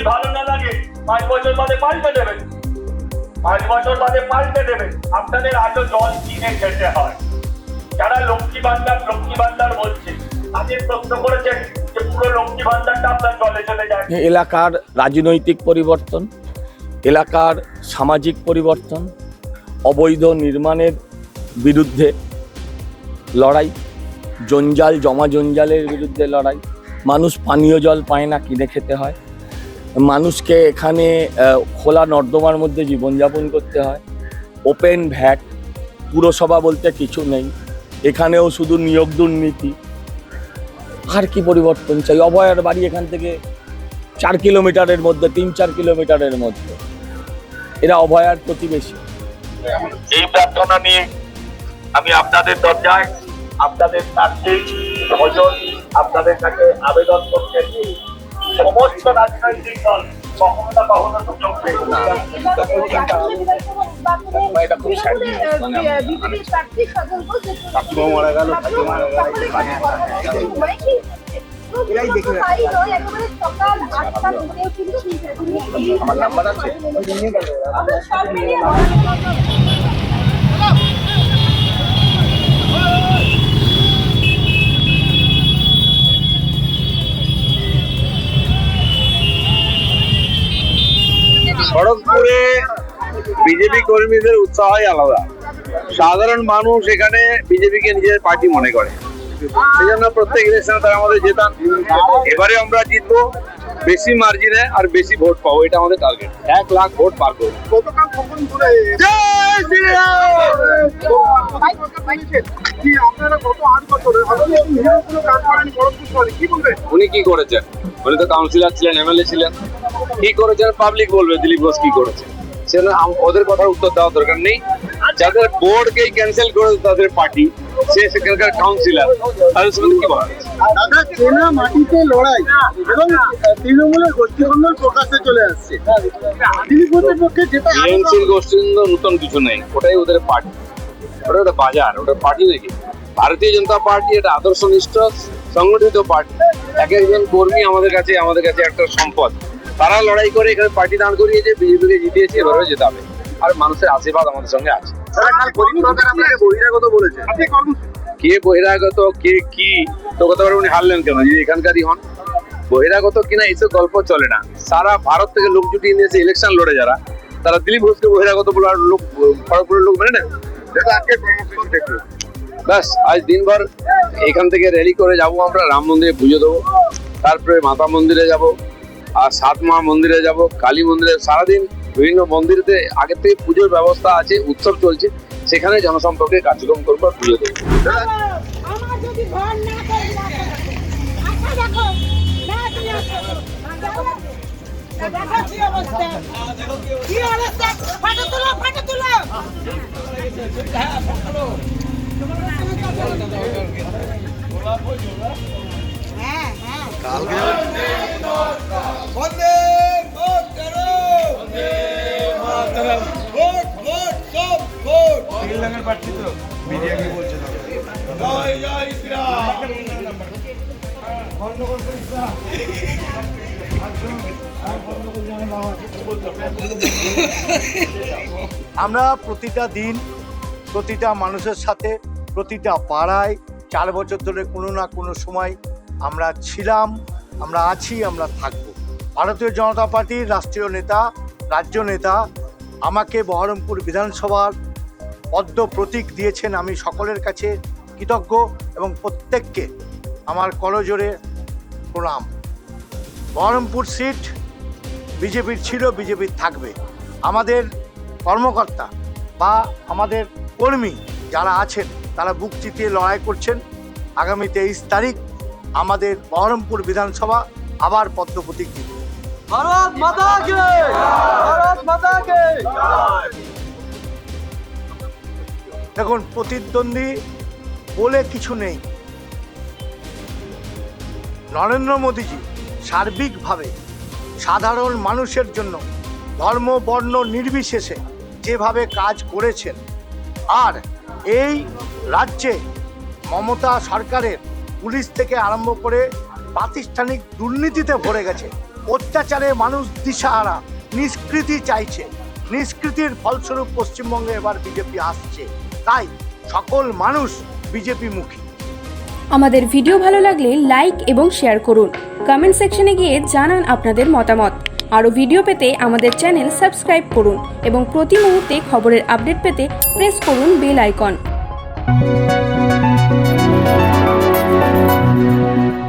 ভালো না লাগে 5 বছর বাদে পাল্টে দেবেন, 5 বছর বাদে পাল্টে দেবেন। আপনাদের আজও জল কিনে খেতে হয়। যারা লক্ষ্মী ভান্ডার বলছে, তাদের প্রশ্ন করেছেন যে পুরো লক্ষ্মী ভান্ডারটা আপনার জলে চলে যায়। এলাকার রাজনৈতিক পরিবর্তন, এলাকার সামাজিক পরিবর্তন, অবৈধ নির্মাণের বিরুদ্ধে লড়াই, জঞ্জালের বিরুদ্ধে লড়াই, মানুষ পানীয় জল পায় না, কিনে খেতে হয়, মানুষকে এখানে খোলা নর্দমার মধ্যে জীবনযাপন করতে হয়, ওপেন ভ্যাট, পুরসভা বলতে কিছু নেই, এখানেও শুধু নিয়োগ দুর্নীতি। আর কি পরিবর্তন চাই? অভয়ার বাড়ি এখান থেকে 4 কিলোমিটারের মধ্যে, 3-4 কিলোমিটারের মধ্যে, এরা অভয়ার প্রতিবেশী। এই প্রার্থনা নিয়ে আমি আপনাদের দরজায়, আপনাদের কাছে ভজন, আপনাদের কাছে আবেদন করতে সমস্ত রাজনৈতিক দল কখনো না কখনো সুযোগ পেয়ে আমার নাম্বার আছে। খড়গপুরে বিজেপি কর্মীদের উৎসাহই আলাদা। সাধারণ মানুষ এখানে বিজেপিকে নিজের পার্টি মনে করে, সেই জন্য প্রত্যেক ইলেকশনে তারা আমাদের জেতান। এবারে আমরা জিতবো বেশি মার্জিনে আর বেশি ভোট পাবো, এটা আমাদের টার্গেট। 1 লাখ ভোট পার করবো। উনি কি করেছেন? উনি তো কাউন্সিলর ছিলেন, এমএলএ ছিলেন। কি করেছেন পাবলিক বলবে দিলীপ ঘোষ কি করেছে, সেজন্য ওদের কথার উত্তর দেওয়ার দরকার নেই। যাদের বোর্ডকেই ক্যান্সেল করে তাদের পার্টি, সে সেখানকার কাউন্সিলর, তাদের সম্বন্ধে কি বলা? দাদা, চেনা মাটিতে লড়াই এবং তৃণমূলের গোষ্ঠীদ্বন্দ্ব প্রকাশ্যে চলে আসছে। দিলীপ ঘোষের পক্ষে যেটা টিএমসির গোষ্ঠীদ্বন্দ্ব নতুন কিছু নেই, ওটাই ওদের পার্টি, ওটা একটা বাজার, ওটা পার্টি নাকি? ভারতীয় জনতা পার্টি এটা আদর্শনিষ্ঠ সংগঠিত পার্টি। এক একজন কর্মী আমাদের কাছে একটা সম্পদ। তারা লড়াই করে এখানে পার্টি দাঁড় করিয়েছে, বিজেপিকে জিতিয়েছে, এবারেও জেতাবে। আর মানুষের আশীর্বাদ আমাদের সঙ্গে আছে। বহিরাগত বলেছে, কে বহিরাগত, কে কি তো কথা বলে উনি হারলেন কেন? যদি এখানকারই হন, বহিরাগত কিনা এইসব গল্প চলে না। সারা ভারত থেকে লোক জুটিয়ে নিয়েছে ইলেকশন লড়ে যারা, তারা দিলীপ ঘোষকে বহিরাগত বলে আর লোক খড়গপুরের লোক মেনে নেন? ব্যাস, আজ দিনভর এখান থেকে র্যালি করে যাব আমরা, রাম মন্দিরে পুজো দেবো, তারপরে মাতা মন্দিরে যাব, আর 7 মা মন্দিরে যাব, কালী মন্দিরে। সারাদিন বিভিন্ন মন্দিরেতে আগের থেকে পুজোর ব্যবস্থা আছে, উৎসব চলছে, সেখানে জনসম্পর্কে কার্যক্রম করবো, পুজো দেবো। আমরা প্রতিটা দিন প্রতিটা মানুষের সাথে, প্রতিটা পাড়ায় 4 বছর ধরে কোনো না কোনো সময় আমরা ছিলাম, আমরা আছি, আমরা থাকব। ভারতীয় জনতা পার্টির রাষ্ট্রীয় নেতা, রাজ্য নেতা আমাকে বহরমপুর বিধানসভার পদ্ম প্রতীক দিয়েছেন। আমি সকলের কাছে কৃতজ্ঞ এবং প্রত্যেককে আমার করজোড়ে প্রণাম। বহরমপুর সিট বিজেপির ছিল, বিজেপির থাকবে। আমাদের কর্মকর্তা বা আমাদের কর্মী যারা আছেন তারা বুক চিতিয়ে লড়াই করছেন। আগামী 23 তারিখ আমাদের বহরমপুর বিধানসভা আবার পদ্ম প্রতীক দিবে। ভারত মাতা কে, ভারত মাতা কে। দেখুন, প্রতিদ্বন্দ্বী বলে কিছু নেই। নরেন্দ্র মোদীজি সার্বিকভাবে সাধারণ মানুষের জন্য ধর্ম বর্ণ নির্বিশেষে যেভাবে কাজ করেছেন, আর এই রাজ্যে মমতা সরকারের পুলিশ থেকে আরম্ভ করে প্রাতিষ্ঠানিক দুর্নীতিতে ভরে গেছে, অত্যাচারে মানুষ দিশাহারা, নিষ্কৃতি চাইছে। নিষ্কৃতির ফলস্বরূপ পশ্চিমবঙ্গে এবার বিজেপি আসছে, তাই সকল মানুষ বিজেপি মুখী। আমাদের ভিডিও ভালো লাগলে লাইক এবং শেয়ার করুন। কমেন্ট সেকশনে গিয়ে জানান আপনাদের মতামত। আরও ভিডিও পেতে আমাদের চ্যানেল সাবস্ক্রাইব করুন এবং প্রতি মুহূর্তে খবরের আপডেট পেতে প্রেস করুন বেল আইকন।